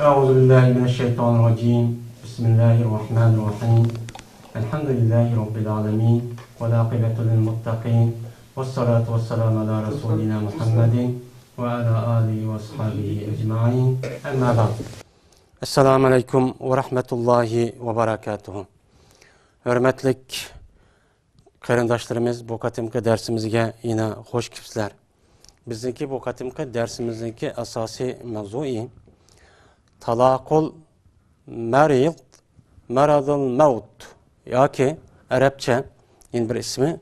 أعوذ بالله من الشيطان الرجيم بسم الله الرحمن الرحيم الحمد لله رب العالمين والعاقبة للمتقين والصلاة والسلام على رسولنا محمد وعلى آله وأصحابه أجمعين أما بعد Assalamu alaikum ve rahmetullahi ve berekatuhu. Hürmetlik qarindoshlarimiz, bu qatimki dersimizga yine hoş kelibsizlar. Bizdeki bu qatimki dersimizdeki asosiy mavzui talaqul marid maradul maut yoki arabcha yeni bir ismi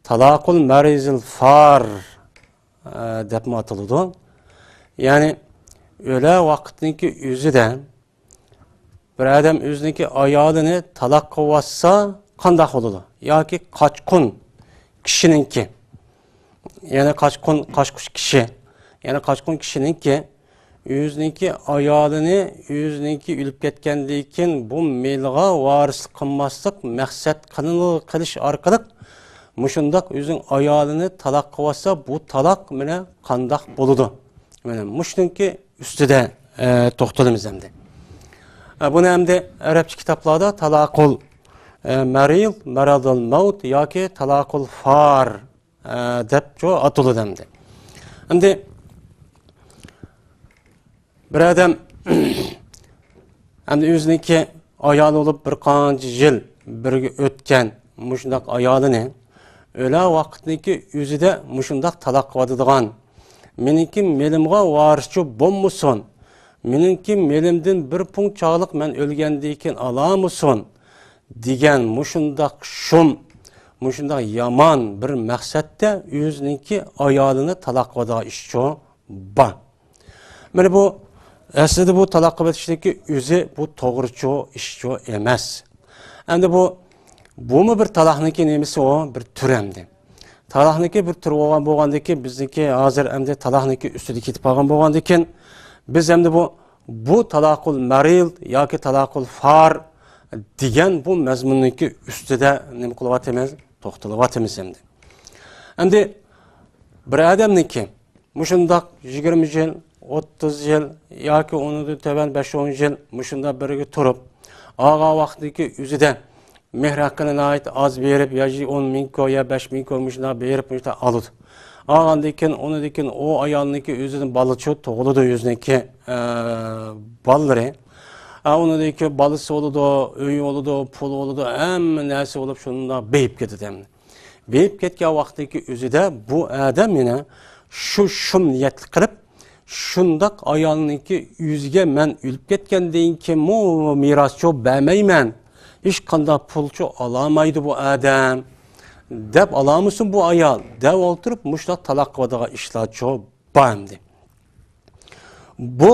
talaqul marizil far deb ataladi. Yani öyle vaqtniki o'zida bir adam o'ziniki ayolini taloq qilsa qanday bo'ladi yoki qochqin kishiniki yana qochqush kishi yana qochqin kishiniki o'ziniki ayolini o'ziniki o'lib ketgandan keyin bu melga varislik qilmaslik maqsad qilish orqali mushundoq o'zing ayolini taloq qilsa bu taloq mana qanday bo'ladi mana mushuniki üstüde to'xtalamiz endi. Buni endi arabcha kitoblarda talaqul maril, maradul maut yoki talaqul far deb ataladi endi. Endi bir odam endi o'ziniki ayoli bo'lib bir qancha yil birga o'tgan mushundoq ayolini o'la vaqtniki o'zida mushundoq taloq qiladigan meniki melimga varischi bo'lmasin. Meniki melimdan bir punchalik men o'lgandan keyin alamusin degan mushundoq yomon bir maqsadda o'ziniki ayolini taloq qiladigan ishchi bor. Mana bu aslida bu taloq qilishdagi o'zi bu to'g'richi ishchi emas. Endi bumi bir taloqniki nemisi o bir turamdi. Talaqniki bir tur bo'lgandan keyin bizniki hozir endi talaqniki ustida ketib qolgan bo'lgandan keyin biz endi bu talaqul maril yoki talaqul far degan bu mazmunniki ustida nima qilyapmiz? To'xtalyapmiz endi. Endi bir odamniki mushundoq 20 yil, 30 yil yoki undan to'ban 5-10 yil mushunda birga turib, og'a vaqtniki o'zida mehr haqqini ait az berib yoki 10 ming ko ya 5 ming ko mushuna berib mushuna oladi. Olgandan keyin o ayolniki o'zining balachi tug'iladi o'ziniki balları. Uniki balasi bo'ladi, uyi bo'ladi, pul bo'ladi, hamma narsa bo'lib shunda beyib ketadi endi. Beyib ketgan vaqtdagi o'zida bu odam yana shu niyatli qilib shundoq ayolniki o'ziga men o'lib ketgandan keyin miroschi bermayman. Hiç qanday pulchu alamaydı bu adam. Deb alamısın bu ayol. Deb oturup muşlaq talaq qiladigan ishlar bandi. Bu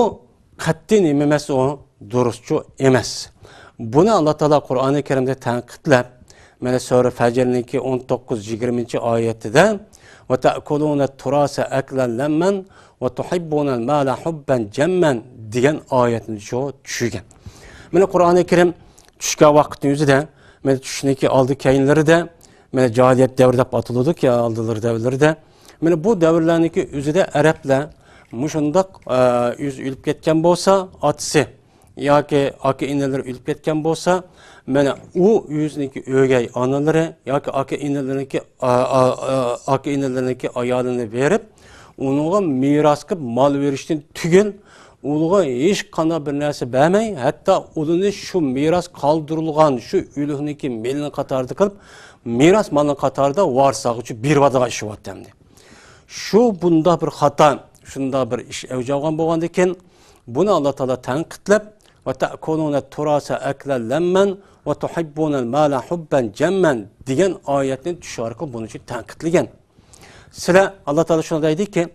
qat'iy emas o, durustchu emas. Buni Alloh taolo Qur'oni Karimda tanqidlab, mana sura Fajrniki 19-20 oyatida va ta'kuluna turasa aklan lamman va tuhibbuna al-mala hubban jamman degan oyatni tushgan. Mana Qur'oni Karim tushgan vaqtning o'zida men tushniki oldi keyinlarida men jahiliyat davri deb ataladi ki oldilar davrlarida men bu davrlarniki o'zida arablar mushundoq o'lib ketgan bo'lsa otasi yoki aka inalar o'lib ketgan bo'lsa mana u o'ziniki o'gay onalari yoki aka inalarniki ayolini berib unga meros qilib mol berishdan tugul Uluğa hiç qanday bir narsa bermey, hatta uluni şu miras kaldırılgan, şu ülühniki melini qatarda qilib, miras malını qatarda varsagıcı bir vadaga işi vattamdi. Şu bunda bir xata, şunda bir iş evcavgan bolgandan keyin bunu Allah Taala tanqidlab va ta'kuluna turasa aklan lamman va tuhibbuna al-mala hubban jamman degan oyatni tushar qilib buni tanqidlagan. Sizlar Allah Taala shunda deydi ki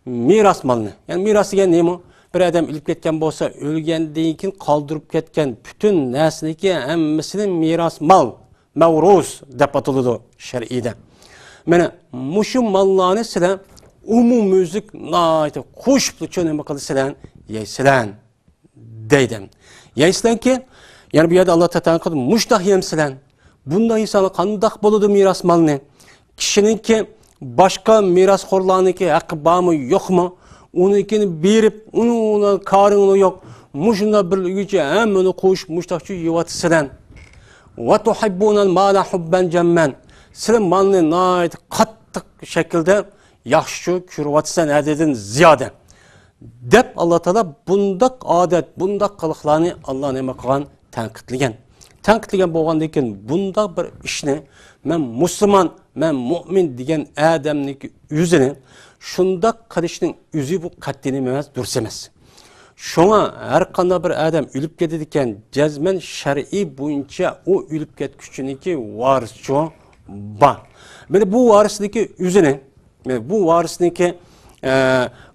miras malını, yani miras degan nima? Bir adam ölüp ketken bolsa, ölgenden keyin qoldirib ketken bütün narsaniki hammasini miras mal, mavrus deb ataladi shar'iyda. Mana mushu mallarni sizlar umumyüzlik nayta qo'shib nima qilsizlar, yeysizlar deydim. Yeysizlar ki, yani bu yerda Alloh taolo qilib mushtaq yemsizlar. Bunday inson qanday bo'ladi miras malni? Kishiniki boshqa mirasxo'rlarniki haqqi bormi, yo'qmi? Onunkini berip, onun karını yok. Muşunda bir gücü hem onu koşup muştakçı yuvatısıdan. Ve tuhibbunal mala hubben cemmen. Sizin malını nait kattık şekilde yaxşı kürvatsan adedin ziyade. Dep Allah Teala bundak adet, bundak kılıklarını Allah neme kılgan tenkitligen. Tenkitligen bolgandan keyin bundak bir işni men Müslüman, men mümin degan adamning yüzünü şundak qilishning yüzü bu qat'ini emas, dursa emas. Şoňa her qanday bir adam ölüp ketdi ekan, jazman şer'i boyunca o ölüp ketgüçüniki varisçi ba. Mene bu varisniki yüzünü, bu varisniki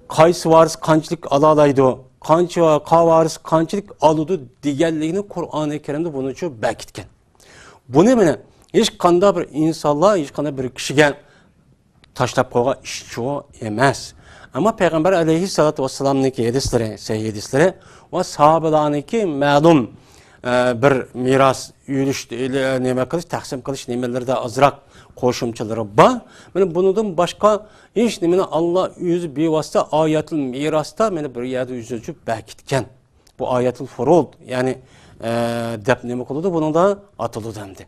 qaysi varis qanchalik ala alaydi, qancha varis qanchalik aludu deganligini Qur'oni Karimda buni uchun bekitgan. Buni mana hech qanday bir insonlar, hech qanday bir kishiga tashlab qo'ygan ish emas. Ammo payg'ambar alayhissalatu vassalamniki hadislari, sahih hadislari va sahobalarniki ma'lum bir meros yurish, nima qilish, taqsim qilish nimalarda azroq qo'shimchalari bor. Mana bundan boshqa hech nimani Alloh o'zi bevosita oyatul merosda mana bir yerda o'zi bekitgan. Bu oyatul furud, ya'ni deb nima qiladi, buningda atiladi hamdi.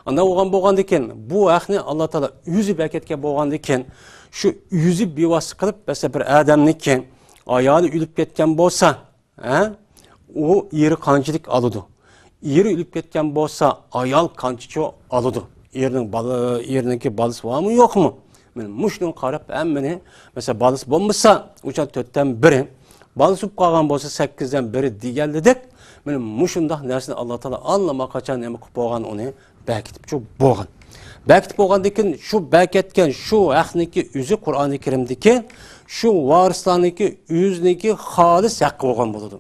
Anda bo'lgan ekan, bu haqni Alloh taolo o'zi bekitgan bo'lgan ekan, shu o'zi bevosita qilib, mesela bir odamniki ayoli o'lib ketgan bo'lsa, u eri qanchalik oladi? Eri o'lib ketgan bo'lsa, ayol qancha oladi? Eriniki balası var mı yok mu? Men muşnun qarab hammani, mesela balası bo'lmasa, o'sha 4dan 1, balası qolgan bo'lsa 8dan 1 deganlik, men mushundaq narsani Alloh taolo allama qachon nima qilib qo'ygan uni bekitib bo'lgan. Bekitib bo'lgandan keyin shu bekitgan shu haqniki o'zi Qur'oni Karimdagi shu varislarniki o'ziniki xolis haqqi bo'lgan bo'ladi.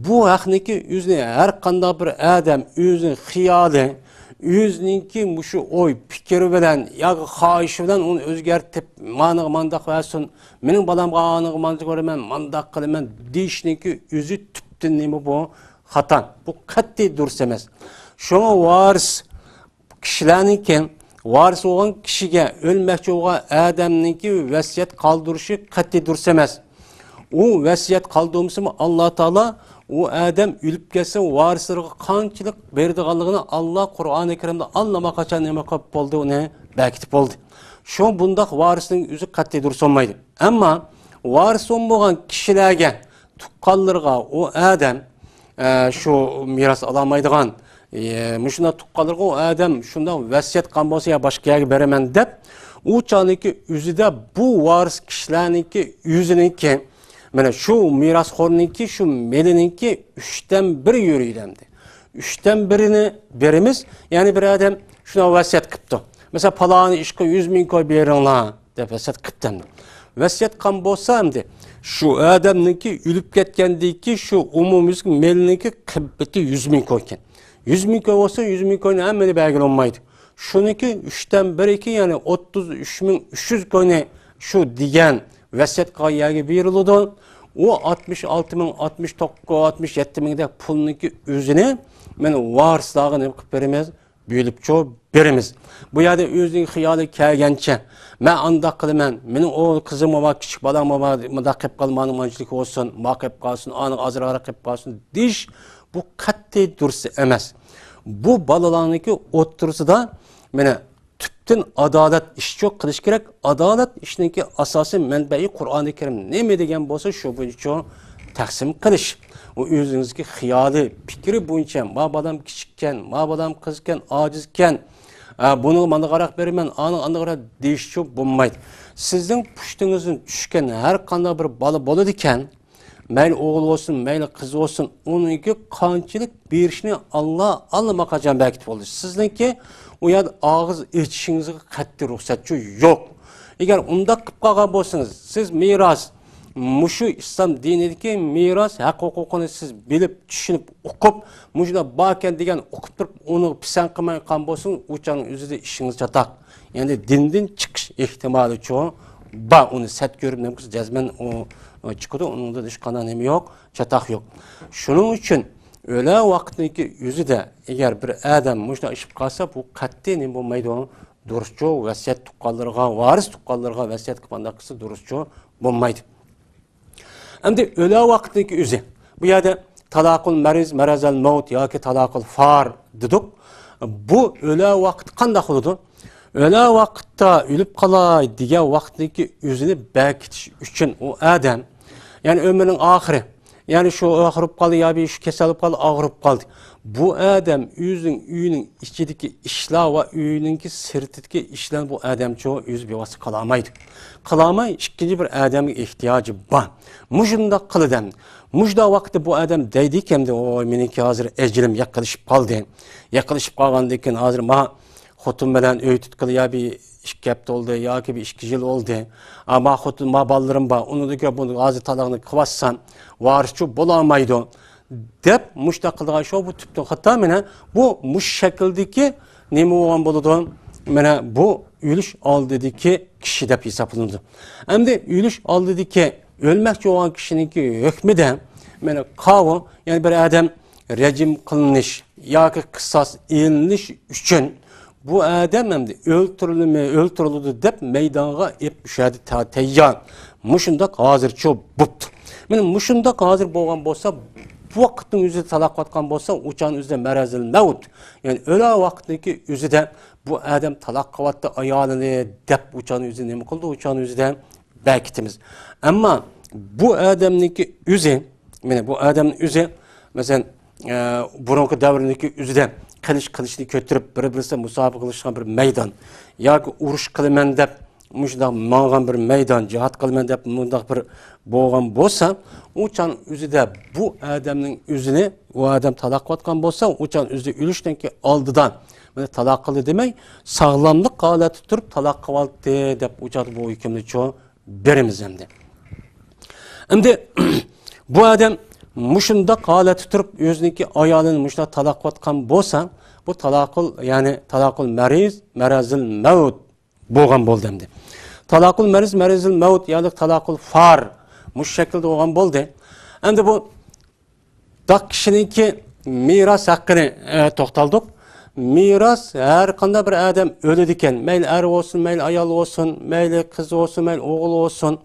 Bu haqniki o'zini har qanday bir odam o'zining xiyoli o'zininki mushu o'y fikri bilan yoki xohishi bilan uni o'zgartib, mandaq bo'lsin, mening bolamga aniq mandaq ko'raman, mandaq qilaman deyishniki o'zi tubdan nima bu? Xato. Bu qat'iy durust emas. Shunga varis kishilarniki varis bo'lgan kishiga o'lmoqchi bo'lgan odamniki vasiyat qoldirishi qat'iy durust emas. U vasiyat qoldirmasa Alloh taolo o adam ölüp gelse varislarga qanchalik berdiganligini Allah Qur'oni Karimda allama qachon nima qilib bo'ldi, uni bekitib bo'ldi. Shu bundaq varisning o'zi qat'iy durust olmaydi. Ammo varis bo'lgan kishilarga, tuqqanlarga o adam shu miros olamaydigan, mushuna tuqqanlarga o adam shunda vasiyat qilgan bo'lsa ya boshqa yerga beraman deb, u choniki o'zida bu varis kishilarniki o'ziniki mana shu mirosxo'rniki, shu melininki 3dan 1 yuriydi. 3dan 1'ini berimiz, ya'ni bir odam shuna vasiyat qilibdi. Mesela palani ishga 100 ming koy beringlar deb vasiyat qilibdi. Vasiyat qilgan bo'lsa hamdi shu odamniki o'lib ketgandiki shu umumiy melininki qimmati 100 ming koy ekan. 100 ming koy bo'lsa 100 ming koyni hammani belgilanmaydi. Shuniki 3dan 1 ekan, ya'ni 33.300 koyni shu degan vasiyat qilgan yerga beriladi. O 66 ming, 69, 67 mingdek pulniki o'zini men varislarga nima qilib beramiz? Bölüp beramiz. Bu yerda o'zining xiyoli kelgancha, men undaq qilaman, mening o qizim va kichik bolam va mundaq qilib qolmaning manchilik bo'lsin, ma qilib qolsin, aniq azroq qilib qolsin deyish bu qat'iy durust emas. Bu balalarniki o'ttirsida meni tüptün adalet işçi qilish kerak. Adalet işinki asosiy manbai Qur'oni Karim nima degan bo'lsa, shu bo'yicha taqsim qilish. O o'zingizga xiyoli, fikri bo'yicha, ma bolam kichikkan, ma bolam qizkan, ojizkan, buni mana qaraq beraman, aniq qaraq deyish bo'lmaydi. Sizning pushtingizdan tushgan har qanday bir bola bo'ladi ekan, mayli o'g'il bo'lsin, mayli qiz bo'lsin, uningga qanchalik berishni Alloh allama qachon bekitib bo'ldi. Sizningki o yer ağız içişinizge qat'iy ruxsatçı yok. Eğer undaq qilib qolgan bo'lsangiz, siz miros, mushu islom dinidagi miros haq-huquqini siz bilib, tushunib, o'qib, mushuna barkan degan o'qib turib, uni pisan qilmay qolgan bo'lsangiz, o'chaning o'zida ishingiz chataq. Ya'ni dindan chiqish ehtimoli cho'ng ba, uni sat ko'rib nemsiz jazman o chiqadi, uningda hech qanday nima yo'q, chataq yo'q. Shuning uchun öyle vaqtniki o'zida agar bir odam mushuna ishib qolsa, bu qat'iy nima bo'lmaydi, durustcha vasiyat tuqqanlarga, varis tuqqanlarga vasiyat qilganda qilsa durustcha bo'lmaydi. Endi öle vaqtdagi o'zi. Bu yerda talaqul mariz, marazal maut yoki talaqul far dedik. Bu öle vaqt qanday bo'ladi? Öle vaqtda o'lib qolay degan vaqtdagi o'zini bekitish uchun o odam, ya'ni ömrünün ahiri, yani şu ağırıp kaldı ya bir şu kesilip kaldı, ağırıp kaldı. Bu adam uyunun içindeki işler ve uyununki sırtındaki işler bu adam çoğu yüz bir vası kalamaydı. Kalamay ikinci bir adamın ihtiyacı var. Mujunda kılıdan. Mujda vakti bu adam deydiyken de o miniki hazır ecrim yaklaşıp kaldı. Yaklaşıp kalgandayken hazır ma Xotun bilen öğüt tutkalı ya bir iş kepti oldu ya ki bir iş yıl oldu. Ama xotun ma ballarım ba onu da ki bunu ağzı talağını kıvassan varışçı bulamaydı. Dep muştakıldığa şu bu tüptün hatta mene bu muş şekildeki nemi olan buludu. Mene bu ülüş al dedi ki kişi dep hesaplanırdı. Hem de ülüş al dedi ki ölmekçi olan kişinin ki hükmü de mene kavu yani bir adam rejim kılınış ya ki kısas eğiliniş için bu adam hem de öldürüldü dep meydana ep müşahede teyyan. Muşundak hazır çok buptu. Benim muşundak hazır boğan bolsa bu vakitin yüzü talak atkan bolsa uçağın yüzüde merazil mevut. Yani öyle vakitteki yüzüde bu adam talak kavattı ayağını dep uçağın yüzü ne mi kıldı uçağın yüzüde belkitimiz. Ama bu adamdaki yüzü, yani bu adamın yüzü mesela burunki devrindeki yüzüde kılıçını götürüp bir-birisi musabık kılışkan bir meydan. Ya ki uruş kılımen dep muşda mağan bir meydan, cihat kılmen dep mundaq bir boğan bolsa, uçan üzüde bu adamın üzüne o adam talak atkan bolsa, uçan üzü ülüşten ki aldıdan böyle talak kılı demek, sağlamlık haleti tutup talak kıvaldı dep uçan bu hükümlü çoğu berimiz hem de. Hem de bu adam muşunda haleti tutup özündeki ayağının muşda talak atkan bolsa, bu talakul yani talakul mariz, marazil mevut boğan boldu hem de. Talakul mariz, marazil mevut yani talakul far muş şekilde olgan boldu. Hem de bu da kişininki miras hakkını toxtaldık. Miras her kanda bir adam ölü diken, meyli er olsun, meyli ayal olsun, meyli kız olsun, meyli oğul olsun.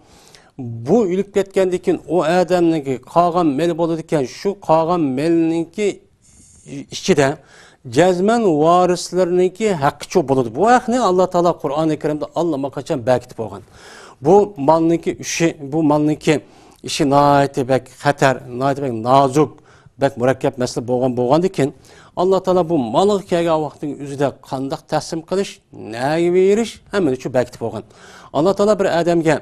Bu ülüp ketkendikin o adamınki kağan meli bolu diken şu kağan melininki içinde cezmen varislerindeki hakkı çok buludu. Bu hak ne? Allah Teala Kur'an-ı Kerim'de Allah'a kaçan belki olgan. Bu malınki işi, bu malınki işi nahayeti bek xatar, nahayeti bek nazuk, bek mürekkep mesele boğan diken Allah Teala bu malı kelgen vaktin üzerinde kandak teslim kılış, neyi veriş hemen şu belki olgan. Allah Teala bir adamga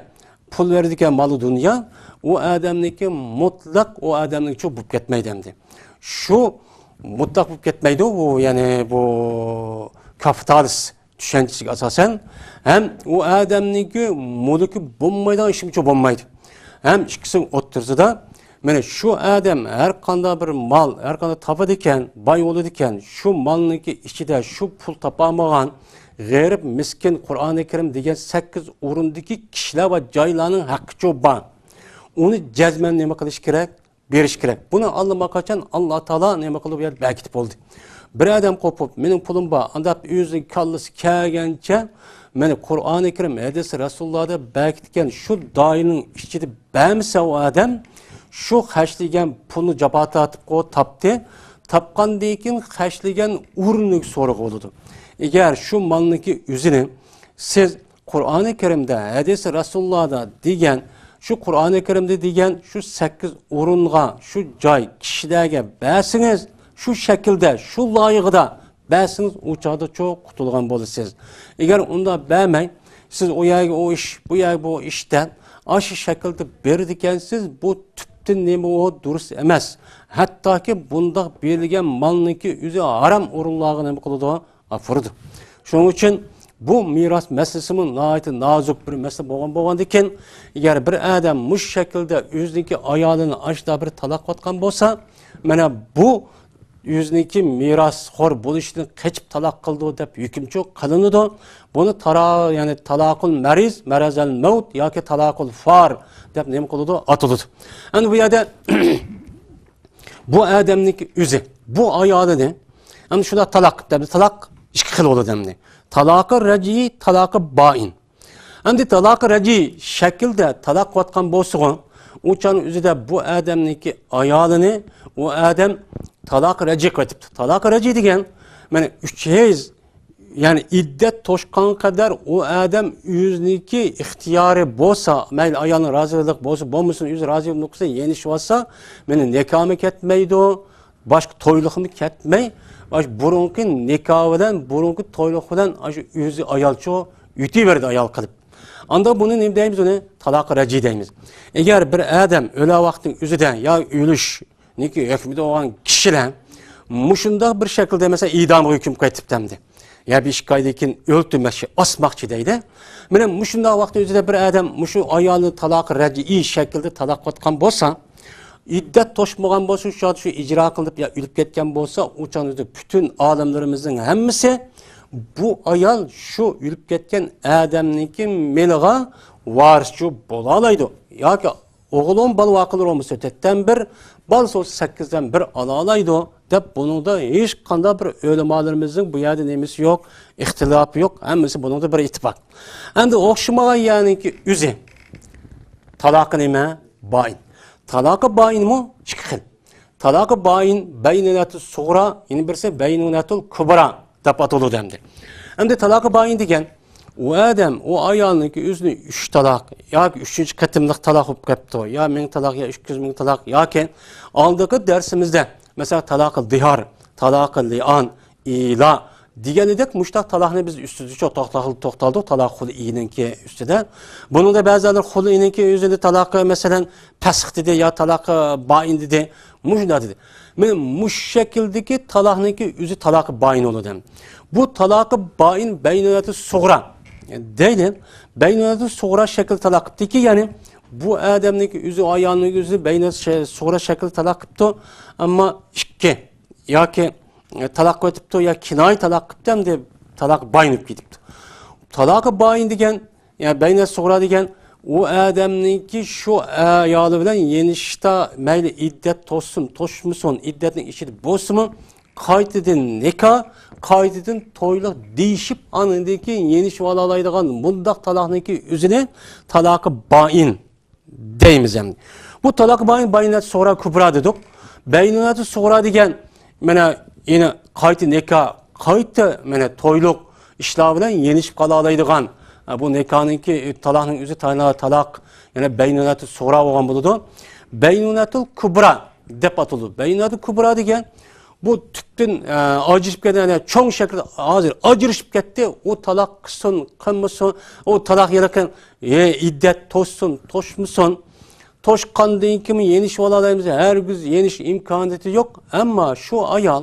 pul verdikken malı dünya, o adamniki mutlak o adamniki çok bulup ketmeydi hem de. Şu mutlak bulup ketmeydi o yani bu kapitalist düşüncesi asasen hem o adamniki mülkü bulmaydan işim çok bulmaydı. Hem ikisinin otursa da yani şu adam her kanda bir mal, her kanda tapı diken, bay olu diken, şu malınki içinde şu pul tapamagan g'erib miskin Kur'an-ı Kerim degan 8 o'rindagi kishilar va joylarning haqqi çok bor. Uni jazman nima qilish kerak? Berish kerak. Buni Alloh qachon Alloh taolo nima qilib berdi? Bekitib bo'ldi. Bir adam qo'pib, mening pulim bor, andab o'zining kallasi kelgancha meni Kur'an-ı Kerim hadis Rasulullohda bekitgan shu doining ichida bermasa o adam shu xashlagan pulni jabata atib qo'yib topdi. Tapqandan keyin xashlagan o'rniga so'roq bo'ldi. Eğer şu malınki yüzünü siz Kur'an-ı Kerim'de, hadis Resulullah'da diyen, şu Kur'an-ı Kerim'de diyen şu 8 orunğa, şu cay kişilerge bersiniz, şu şekilde, şu layıqda bersiniz, uçağda çok kutulgan bolursunuz. Eğer onda bermeyin, siz o yayı o iş, bu yayı bu işten aşı şekilde berdikensiz bu tüptün nemi o durus emez. Hatta ki bunda belirgen malınki yüzü haram orunlağı nemi kılıdı afurdu. Şunun için bu miras meselesinin nahayeti nazuk bir mesele boğan diken eğer bir adam muş şekilde yüzdeki ayağını açta bir talak atkan bolsa mana bu yüzdeki miras xor buluşunu kaçıp talak kıldı dep hüküm çok kılınıdı. Bunu yani talakul mariz, marazal mevt yoki talakul far dep nemi kıldı atıldı. Yani bu yerde bu adamniki yüzü, bu ayağını yani şurada talak İki xil olur demni. Talaqı rəci, talaqı bain. Endi talaqı raci şekilde talaq vatkan bolsuğun, uçanın üzüde bu adamniki ayalını, o adam talaq raci kvetipti. Talaq raci degen, yani 3 hez, yani iddet toşkan kadar o adam yüzniki ihtiyarı bolsa, mayli ayalın razılık bolsa, bolmasın yüz razılık noksa yeniş olsa, meni nekahımı ketmeydi o, başka toyluğumu ketmey, burunki nikahıdan, burunki toyluğudan yüzü ayalçı yutuverdi ayal kılıp. Anda bunu ne deyimiz onu? Talaq raci deyimiz. Eğer bir adam öyle vaktin üzüden ya ölüş, niki hükmüde olan kişiler, muşunda bir şekilde mesela idam hüküm kayıtıp demdi. Ya bir şikayetin öldürmesi asmakçı deydi. Benim muşunda vaktin üzüde bir adam muşu ayağını talaq raci iyi şekilde talaq atkan bolsa, iddet toşmagan bolsa, şu icra kılıp ya ölüp ketken bolsa, uçanızda bütün alimlerimizin hemmisi bu ayal şu ölüp ketken adamniki melga varisçi bolalaydı. Ya ki oğlum bal vakılır olmuş ötetten bir, bal sol 8'den bir alalaydı. Dep bunun da hiç kanda bir ölümalarımızın bu yerde nemisi yok, ihtilafı yok. Hemmisi bunun da bir ittifak. Endi okşumağa yani ki üze. Talakı neme? Bayin. Talakı bayin mu? Çıkın. Talakı bayin beynunatı suğra, yine birisi beynunatı kubra. Tapatolu demdi. Hem de talakı bayin degen, o adam, o ayalının ki üzünü 3 talak, ya ki 3. katımlık talak olup kaptı, ya 1000 talak, ya 300.000 talak, ya ki aldığı dersimizde, mesela talakı dihar, talakı li'an, ila, digeni dek muştak talakını biz üstüde çok toxtaldı, talak hulu iyinin ki üstüde. Bunun da bazıları hulu iyinin ki üzünde talakı mesela pesik dedi, ya talakı bayin dedi, muşda dedi. Muş şekildeki talakniki üzü talakı bayin olur dem. Bu talakı bayin beynunatı suğra. Değil, beynunatı suğra şekil talakıptı ki yani bu adamniki üzü ayağının üzü beynunatı suğra şekil talakıptı ama iki ya ki talak ötüptü ya kinay talakıptı hem de talak bayinip gidipti. Talakı bayin degen yani beynunatı suğra degen o adamniki şu ayalı bilen yenişte meyli iddet tosun, toşmusun, iddetin işi bozsumu, kayıtıdın nikah, kayıtıdın toyluk değişip anındaki yeniş valalaydıgan bundak talakniki üzerine talakı bayin deyimiz hem. Bu talakı bayin bayinat sonra kubra dedik. Beynunatı sonra degen mene yine kayıtı nikah, kayıtı mene toyluk işler bilen yenişip kalalaydıgan bu nikahınki talakның üzü talak yani beynunatı sonra olgan buludu. Beynunatı kubra dep atıldı. Beynunatı kubra degen bu tüptün acırıp ketken yani çoğun şekilde hazır acırışıp ketdi. O talak kısın, kılmışsın, o talak yerken iddet toşsun, toşmuşsun. Toşkandığı kimi yeniş oladayımız her gün yeniş imkaniyeti yok. Ama şu ayal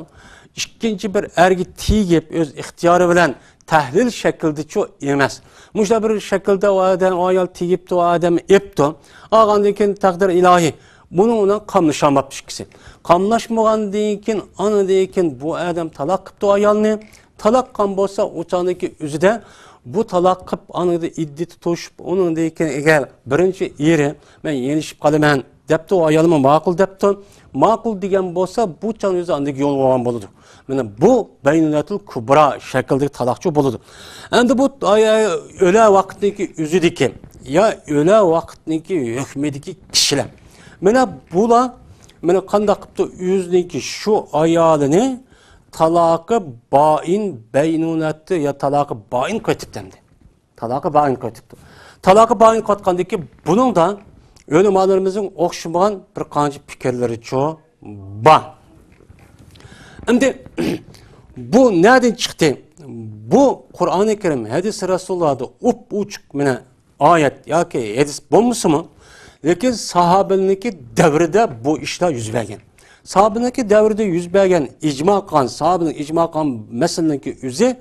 ikinci bir ergi tiyip öz ihtiyarı bilen tahlil şekilde çok emas. Muşda bir şekilde o adam o ayal tiyipti, o adam epti. Ağandaki takdir ilahi. Bunun ona kamlaşamapmış kişi. Kamlaşmagan deyikin, anı deyikin bu adam talak kıptı o ayalını. Talak kan bolsa uçağındaki üzüde bu talak kıp anıda iddi tutuşup onun deyikin eğer birinci yeri ben yenişip kalımen depti o ayalımı makul depti. Makul degen bolsa bu uçağın üzü andaki yol olan boludu. Yani bu beynunatıl kubra şekilde talakçı boludu. Endi bu öyle vaktindeki üzüdeki ya öyle vaktindeki hükmedeki kişiler. Mene bula, mene kanda kıptı yüzdeki şu ayalını talakı bain beynunatı ya talakı bain kötüp demdi. Talakı bain kötüptü. Talakı bain katkandaki bunun da ölümalarımızın okşumayan bir kancı fikirleri çoğu var. Şimdi bu nereden çıktı? Bu Kur'an-ı Kerim hadis-i Resulullah'da uçuk mene ayet ya ki hadis bulmuş mu? Lekin sahabeninki devrede bu işler yüz vergen. Sahabeninki devrede yüz vergen icma kan, sahabenin icma kan meseleninki yüzü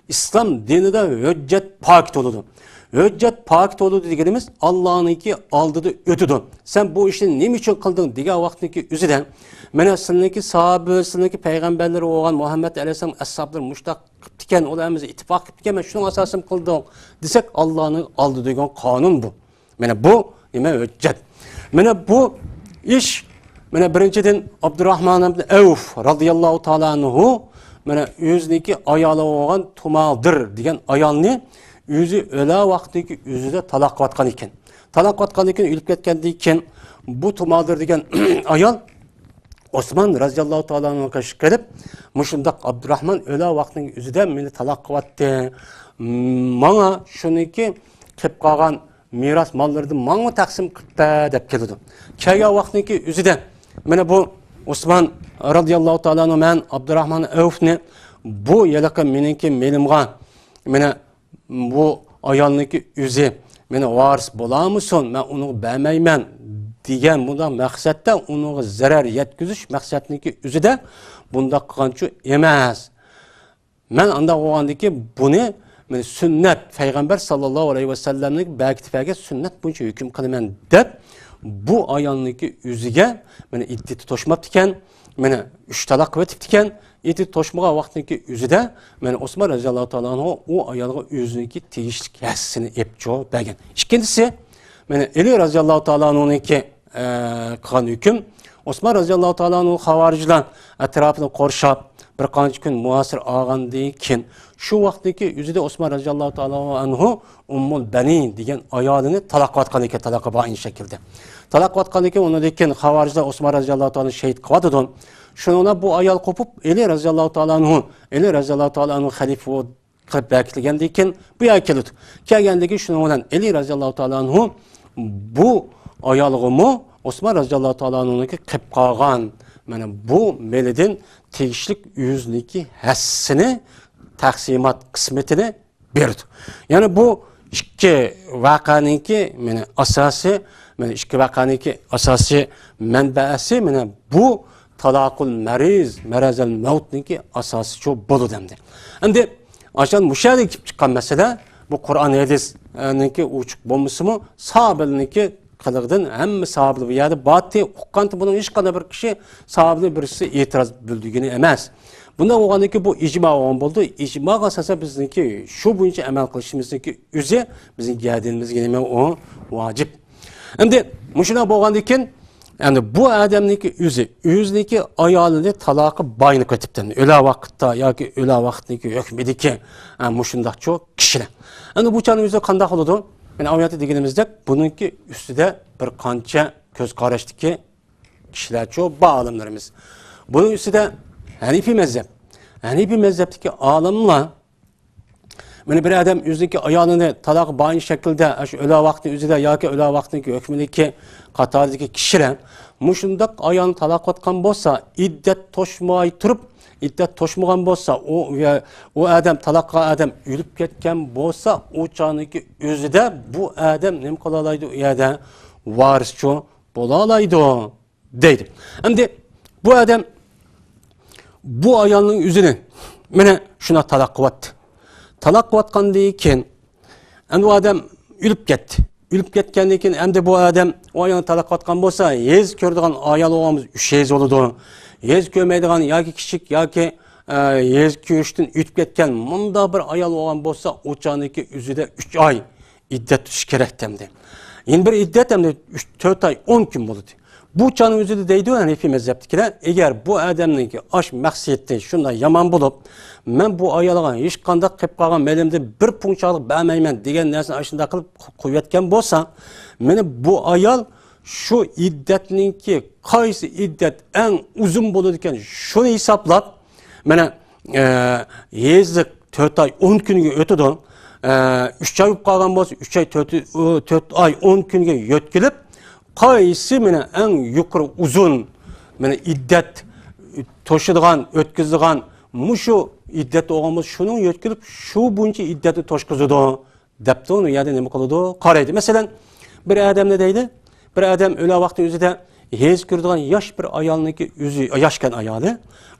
İslam dininde hüccet pakit oludu. Hüccet pakit oludu degenimiz Allah'ınki aldığı ötüdü. Sen bu işini ne için kıldın diye vaktindeki yüzüden mene sizinki sahabe, sizinki peygamberleri olan Muhammed Aleyhisselam ashabları muştak diken olayımızı ittifak diken şunun asasım kıldın desek Allah'ın aldığı degen kanun bu. Mene bu nime hüccet. Mene bu iş mene birinciden Abdurrahman ibn Avf radıyallahu ta'ala anhu mene yüzniki ayalı olan tumaldır degen ayalını o'zi o'la vaqtdagi o'zida taloq qilayotgan ekan. Taloq qilayotgan ekan, o'lib ketgandan keyin bu Tumadir degan ayol Osman raziyallohu taolo anhuga kelib, mushundaq Abdurrahmon o'la vaqtning o'zida meni taloq qilyapti. Menga shuniki qilib qolgan miras mollarni menga taqsim qildi deb keldi. Kelgan vaqtniki o'zida mana bu Osman radiyallohu taolo anhu men Abdurrahmon Avfni bu yalaqa meniki melimga mana bu ayolniki o'zi meni varis bo'lamison, men uni bermayman degan bunday maqsadda unga zarar yetkazish maqsadniki o'zida bunday qilganchu emas. Men unda o'g'andiki buni men sunnat payg'ambar sallallohu alayhi vasallamning baqtifaga sunnat bo'yicha hukm qilaman deb bu ayolniki o'ziga meni iddat to'shmabdi ekan, meni 3 taloq qilibdi ekan. Iddat to'shmagan vaqtniki o'zida men Osmon roziyallohu taolo anhu u ayolga o'ziniki tegishli hassini epcho bergan. Ikkinchisi meni Ali roziyallohu taolo anhuniki qilgan hukm Osmon roziyallohu taolo anhu xavorijlar atrofini qorshab bir qancha kun muasir olgandan keyin shu vaqtdagi o'zida Osmon roziyallohu taolo anhu Ummul Banin degan ayolini taloq qilgan ekan, taloq bo'lgan shaklda. Taloq qilgan ekan, undan keyin xavorijlar Osmon roziyallohu taolo shahid qildi. Shuningda bu ayol qo'pib Ali roziyallohu taolo anhu xalifa qilib bekilgandan keyin bu yoqqa keldi. Kelgandagi shuning bilan Ali roziyallohu taolo anhu bu ayolg'imi Osmon roziyallohu taolo anhuniki qilib qolgan mana bu melidin tegishlik yüzniki hassini taqsimot qismatini berdi. Ya'ni bu ikki voqeaniki mana asosiy, mana ikki voqeaniki asosiy manbasi mana bu talaqul marazal mautniki asosi shu bo'ldi demdi. Endi aşan mushalik chiqqan masala bu Qur'on hadisniki uchuq bo'lmasimi, sahobalarniki qilig'idan hamma sahobalar bu yerda botdi uqqanti buni hech qanday bir kishi sahobalar birisi e'tiroz bildirgani emas. Bunda o'g'andiki bu ijmo bo'ldi. Ijmoga asosan bizniki shu bo'yicha amal qilishimizniki o'zi bizning yadimizga nima o vojib. Endi mushuna bo'lgandan keyin yani bu adamniki o'ziniki ayolini taloqi boyinib ketibdi. O'la vaqtda yoki o'la vaqtniki hukmidiki mushundaq cho'q kishilar. Endi bu chani o'zi qanday bo'ladi? Yani oyatı deganimizda buningki ustida bir qancha ko'z qarashdiki kishilar cho'q olimlarimiz. Buning ustida Hanifiy mazhabdagi olimlar mana bir adam o'ziniki ayolini taloq boyin shaklda shu o'la vaqtning o'zida yoki o'la vaqtniki hukmidagi qatoridagi kishilar mushundaq ayolni taloq qilgan bo'lsa, iddat to'shmay turib iddat to'shmagan bo'lsa, o adam taloqqa adam o'lib ketgan bo'lsa, o choniki o'zida bu adam nima qila oladi? U yerda varischi bo'la oladi deydi. Endi bu adam bu ayolning o'zini mana shuna taloq qilyapti. Taloq qilayotgandan keyin endi u adam o'lib ketdi. O'lib ketgandan keyin endi bu adam o ayolni taloq qilayotgan bo'lsa, yez ko'rdigan ayol o'g'amiz 3 yez bo'ladi. Yez ko'rmaydigan yoki kichik yoki yez ko'rishdan o'tib ketgan bunda bir ayol bo'lgan bo'lsa, o choniki o'zida 3 oy iddat tutish kerak demdi. Endi bir iddat hamda 4 oy 10 kun bo'ladi. Bu chani o'zida deydi Hanifiy mazhabdagilar, agar bu odamningki osh maqsadi shunday yomon bo'lib, men bu ayolga hech qanday qilib qolgan melimda bir punchalik bermayman degan narsani shunday qilib qo'yayotgan bo'lsa, meni bu ayol şu iddatninki qaysi iddat eng uzun bo'ladi ekan shuni hisoblab mana yezlik 4 oy 10 kunga o'tadi. 3 oy qolgan bo'lsa 3 oy 4 oy 10 kunga yetkilib qaysi mana eng yuqori uzun mana iddat to'shadigan o'tkazadigan mushu iddat o'g'imiz shuning yetkilib shu bo'yicha iddatni to'shqizadi debdi. Uni yerda nima qiladi? Qaraydi. Masalan, bir odam ne deydi? Bir adam o'la vaqti o'zida hez ko'radigan yosh bir ayolniki o'zi yoshkan ayoli,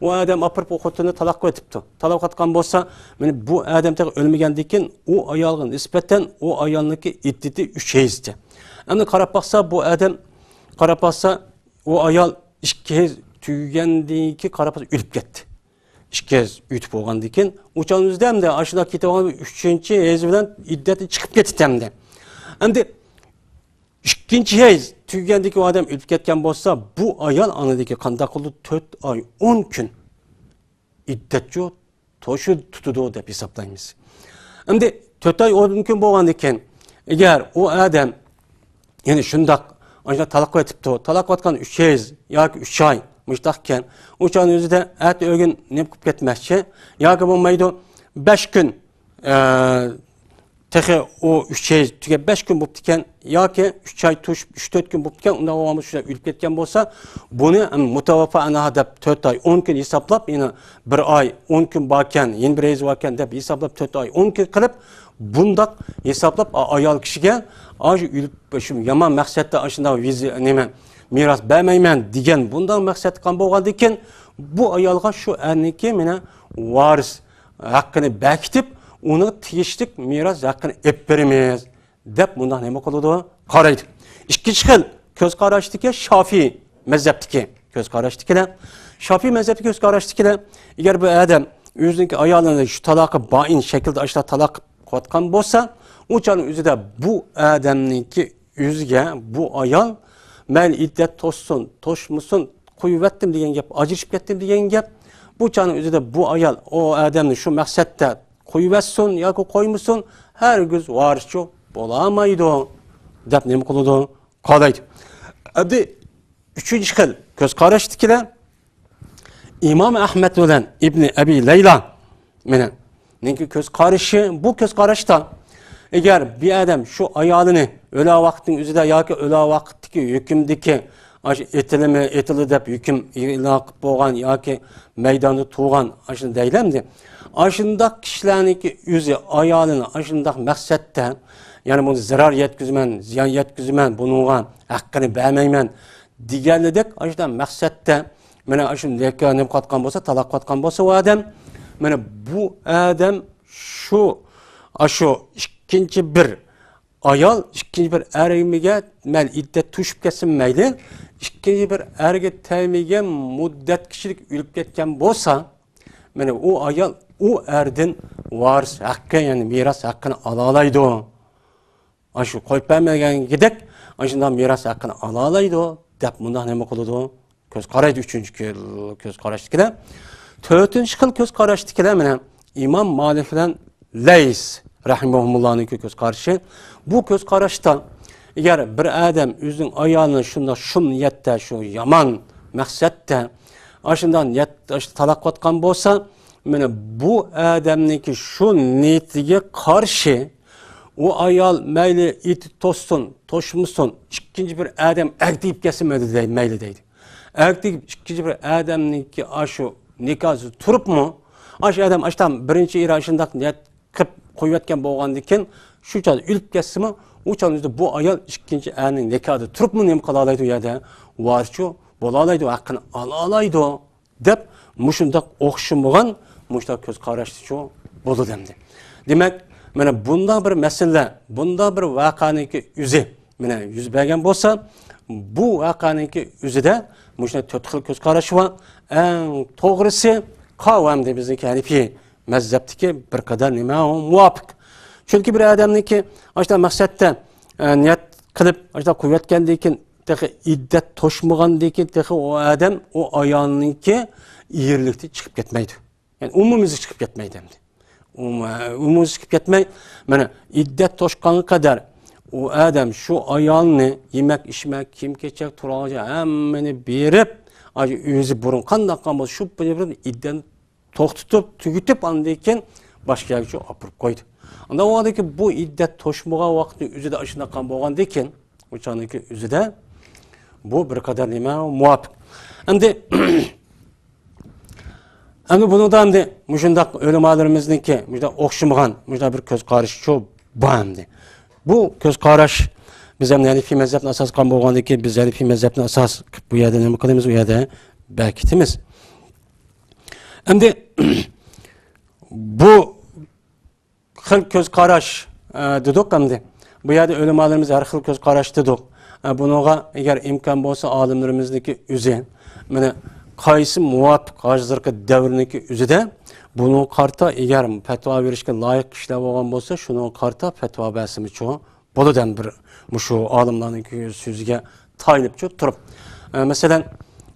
u odam apirib o'qitini taloq qilibdi. Taloq qilgan bo'lsa, mana bu odam o'lmagandan keyin u ayolga nisbatan u ayolniki iddati 3 hezdi. Endi qarab baxsa bu odam qarab baxsa u ayol 2 hez tugagandan keyin qarab baxsa o'lib ketdi. 2 kez o'tib bo'lgandan keyin o'chanimizda hamda ashuna ketib olgan 3-hez bilan iddati chiqib ketdi hamda. Endi ikkinchi hez tugandagi odam o'lib ketgan bo'lsa, bu ayol anadagi qanday qildi? 4 oy 10 kun iddatchi to'shib tutadi deb hisoblaymiz. Endi 4 oy mümkün bo'lgan ekan, agar u odam ya'ni shundoq ana talaq etibdi, talaq etgan 3 yil yoki 3 oy mustaq ekan, o'shaning o'zida at o'gin nima qilib ketmoqchi yoki bo'lmaydi 5 kun texi o 3 yil tugab 5 kun bo'lib ekan yoki 3 oy tushib 3-4 kun bo'lib ekan, undan avvalgi shunday o'lib ketgan bo'lsa, buni mutavaffa anaha deb 4 oy 10 kun hisoblab, yana 1 oy 10 kun borkan, yana 1 oy borkan deb hisoblab 4 oy 10 kun qilib, bundoq hisoblab ayol kishiga shu yomon maqsadda shunday nima miros bermayman degan bundan maqsad qilgan bo'lgandan keyin bu ayolga shu erniki meni varis haqqini bekitib, uni tegishlik miros haqqini olib beramiz deb bundan nima qiladi? Qaraydi. Ikkinchi xil ko'z qarashdiki Shofiy mazhabdagi ko'z qarashdikilar. Shofiy mazhabdagi ko'z qarashdikilar, agar bu odam o'zining ayolini shu taloqi bain shaklda ashla taloq qotgan bo'lsa, o'chaning o'zida bu odamningki o'ziga bu ayol mayli iddat to'shsin, to'shmasin, qo'yvatdim degan gap, ajrashib ketdim degan gap, bu chaning o'zida bu ayol o odamni shu maqsadda qo'yvatsin yoki qo'ymasin, hargiz varischi bo'lamaydi deb nima qiladi? Qolaydi. Endi uchinchi xil ko'z qarashdikilar Imom Ahmad bilan Ibn Abi Layla meni niki ko'z qarashi, bu ko'z qarashda agar bir odam shu ayolini o'la vaqtning o'zida yoki o'la vaqtdagi hukmdagi etildi deb hukm e'lon qilib bo'lgan yoki maydonda tug'an shuni deylamdi. Ashundaq kishilarniki o'zi ayolini ashundaq maqsadda, ya'ni buni zarar yetkazman, ziyon yetkazman, bunga haqqini bermayman deganidek ashundaq maqsadda mana shunday nima qotgan bo'lsa, taloq qotgan bo'lsa u odam, mana bu odam shu ikkinchi bir ayol, ikkinchi bir erimiga mal iddat tushib ketsin mayli, ikkinchi bir erga taymiga muddat kishilik o'lib ketgan bo'lsa, mana u ayol u erdan varis haqqi, ya'ni miros haqqini ola oladi. Shu qo'yib bermagandek, shundan miros haqqini ola oladi deb bunday nima qiladi? Ko'z qaraydi. Uchinchi ko'z qarashdikilar. To'rtinchi xil ko'z qarashdikilar mana Imom Malik bilan Lays rahimahumullohning ko'z qarashi. Bu ko'z qarashda agar bir odam o'zining ayolini shu niyatda, shu yomon maqsadda shundan taloq qotgan bo'lsa, mana bu odamniki shu niyatiga qarshi u ayol mayli iti to'ssin, to'shmasin, ikkinchi bir odam aqdib kesilmaydi mayli deydi. Aqdib ikkinchi bir odamniki shu nikohi turibmi? Shu odam ashtam birinchi ira shunday niyat qilib qo'yayotgan bo'lgandan keyin shu chol o'lib ketsa-mi, u cholda bu ayol ikkinchi erning nikohida turibmi, nima qila oladi u yerda? Varischi bo'la oladi, haqqini ola oladi deb mushundoq o'xshamagan mushtoq ko'z qarashchi bo'ldi demdi. Demak, mana bunday bir masala, bunday bir voqeaniki o'zi mana yuz bergan bo'lsa, bu voqeaniki o'zida mushuna 4 xil ko'z qarash va eng to'g'risi qavamda bizning Hanifiy mazhabdagi bir qadar nima muvofiq. Chunki bir odamniki ashta maqsadda niyat qilib ashta qo'yayotgandan keyin iddat to'shmagandan keyin u odam u ayolniki yerlikda chiqib ketmaydi. Yani umumiy chiqib ketmaydi endi. Umumiy chiqib ketmay, mana iddat to'shqan qadar u odam shu ayolni yemak, ichmak, kiyim-kechak, turarjoy hammani berib, o'zi burun qanday qilgan bo'lsa, shu bilan iddatni to'xtatib, tugitib andan keyin boshqa yerga olib qo'ydi. Unda o'adiki bu iddat to'shmagan vaqtni o'zida shunaqa bo'lgandan keyin, o'shaniki o'zida bu bir qadar nima muvofiq. Endi bundan endi mushundaq ulamolarimizniki mushundaq o'xshamagan, mushundaq bir ko'z qarash shu bo'mdi. Bu ko'z qarash biz ham Hanifiy mazhabni asos qilgan bo'lgandan keyin biz Hanifiy mazhabni asos qilib bu yerda nima qilamiz? U yerda bekitimiz. Endi bu xil ko'z qarash dedik endi. Bu yerda ulamolarimiz har xil ko'z qarash dedik. Bunga agar imkon bo'lsa olimlarimizniki o'zi mana qaysi muvofiq hozirgi davrniki o'zida buni qarta agar fatvo berishga loyiq kishilar bo'lgan bo'lsa, shuni qarta fatvo berishimiz bo'ladan bir shu olimlarning so'ziga tayinib turib. Masalan,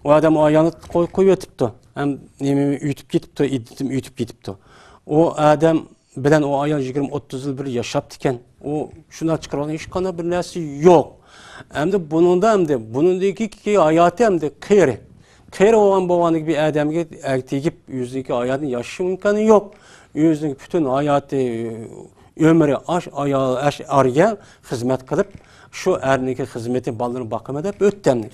u odam ayolni qo'yib o'tibdi, ham nima uytib ketibdi, iddatim uytib ketibdi. U odam bilen o ayol 20-30 yıl bir yaşaptı iken o şuna çıkarılan hiç kana bir nersi yok. Hem de bunundaki ki hayatı hem de kıyri olan babanlık bir adamga ertegip yüzdeki hayatın yaşam imkanı yok. Yüzdeki bütün hayatı ömrü arıya hizmet kılıp şu erniki hizmetin ballarını bakım edip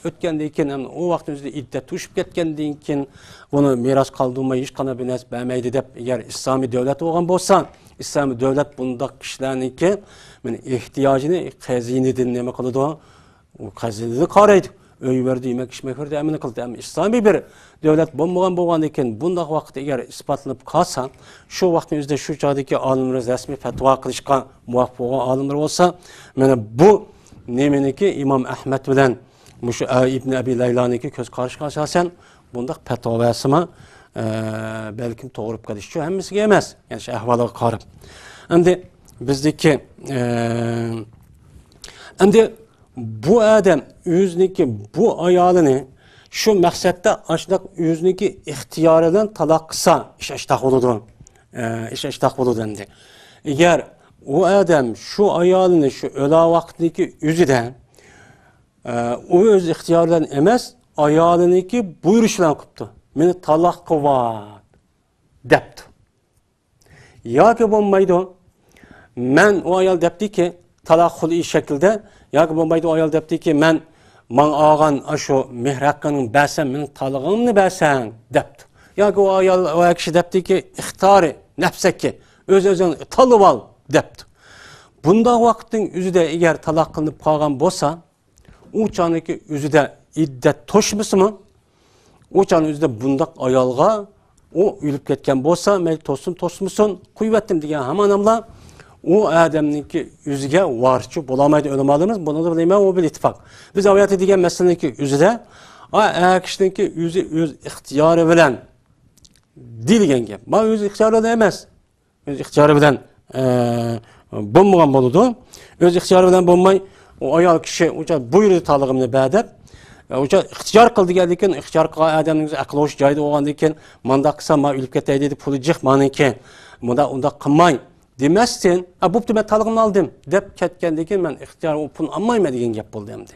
ötkendiğinden o vaktimizde iddet tuşup ketkendiğinden bunu miras kaldırma hiç kana bir nes beğenmeydi de eğer İslami devlet olan bolsa İslami devlet bunda kişilerinki ihtiyacını kazini dinleme kılıdı o kazini karaydı. Öy verdi, yemek içmek verdi, emin kıldı. Ama İslami bir devlet boğan iken bunda vakti eğer ispatlanıp kalsa, şu vaktimizde şu çağdaki alimler resmi fetva kılışkan muvaffak olan alimler olsa, bu nemeniki İmam Ahmet bilen İbn Abi Leyla'nınki göz karşı asasen bunda fetva vesima belki doğrup kalışıyor. Hemmisi yemez. Yani ehvalı karıp. Şimdi bizdeki bu adam yüzniki bu ayalını şu maksatta aşnak yüzniki ihtiyarından talaksa iş eştah oludu. İş eştah oludu dendi. Eğer o adam şu ayalını şu öla vaktindeki yüzüden o öz ihtiyarından emez ayalınınki buyuruşlan kuptu. Meni talak kıvat depti. Ya ki bombaydı men o ayal depti ki talak huli şekilde ya ki bombaydı o ayal depti ki men man ağan aşo mihrakkanın bəsən menin talığımını bəsən depti. Ya ki o ayal o kişi depti ki ihtari nefsek ki öz-özün talıp al depti. Bunda vaktin üzüde eğer talak kılınıp kalgan bolsa o çanıki üzüde iddet toşmusu mu? O çanın üzüde bundak ayalga o ülüp ketken bolsa mel tosmusun kuvvettim diyen hemen amla o adamınki yüzüge varçı bulamaydı ölümalımız. Bunu da bileyim o bir ittifak. Biz aviyatı diyen meseleninki yüzüde eğer kişininki yüzü öz ihtiyarı bilen dilgen gep. Ma öz ihtiyarı da emez. Öz ihtiyarı bilen bulmagan boludu. Öz ihtiyarı bilen bulmay o ayal kişi buyurdu talığımını bədep ihtiyar kıldı geldikken ihtiyar kılan adamın aklı hoş caydı oğandayken manda kısa ma ülüp ketey dedi pulu cık manınki onda kılmayın demezsin bu ben talığımını aldım dep ketkendeyken ben ihtiyar o pulunu almayma degen gep boldu emdi.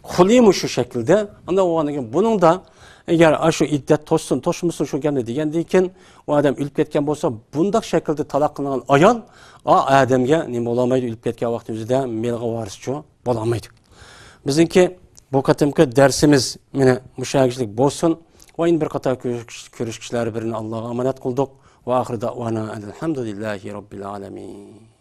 Hulimu şu şekilde anda oğandayken bunun da eğer şu iddet toşmusun şu gemde degendeyken o adam ülüp ketken bolsa bundak şekilde talak kılınan ayal adamga nima olamaydı ülüp ketken vaktimizde melga varisçi bolamaydı. Bizimki bu katımki dersimiz mine müşahidlik bolsun. Ve in bir kata görüşküşler birini Allah'a emanet kıldık. Ve ahir da'vana elhamdülillahi rabbil alemin.